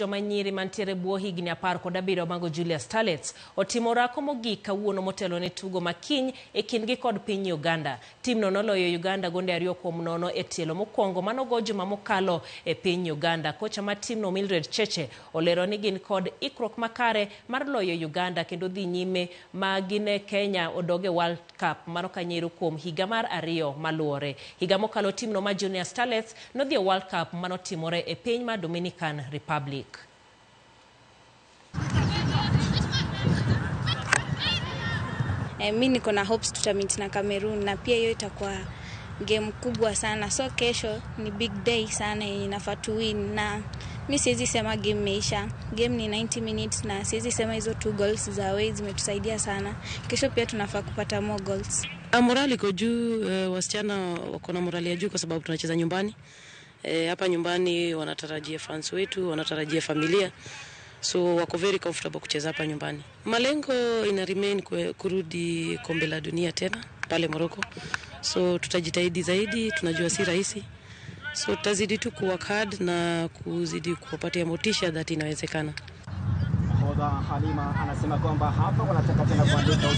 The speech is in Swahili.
Jomanyiri mantiere buo higni 17 mago Julia Starlets otimo rako mogik kawuono motelo ne tugo makiny e kindgi kod piny Uganda. Timno noloyo Uganda gonde 2-0 e tielo mokwongo manogo juma mokalo e piny Uganda. Kocha mar timno Mildred Cheche olero ni gin kod ikruok makare mar loyo Uganda kendo dhi nyime ma gine Kenya odoge World Cup mano kanyero kuom higa mar 2 maluore. Higa mokalo timno ma Junior Starlets nodhi e World Cup manotimore e piny ma Dominican Republic. Mimi niko na hopes tutamit na Cameroon na pia hiyo itakuwa game kubwa sana. So kesho ni big day sana inafaa tu win na mimi siwezi sema game imeisha. Game ni 90 minutes na siwezi sema hizo 2 goals za away zimetusaidia sana. Kesho pia tunafaa kupata more goals. Morali iko juu, wasichana wako na morali ya juu kwa sababu tunacheza nyumbani. Hapa nyumbani wanatarajia fans wetu, wanatarajia familia. So wako very comfortable kucheza hapa nyumbani. Malengo ina remain kurudi kombe la dunia tena pale Morocco. So tutajitahidi zaidi, tunajua si rahisi. So tutazidi tu kuwork hard na kuzidi kupatia motisha that inawezekana. Halima anasema kwamba hapa wanataka tena kuandika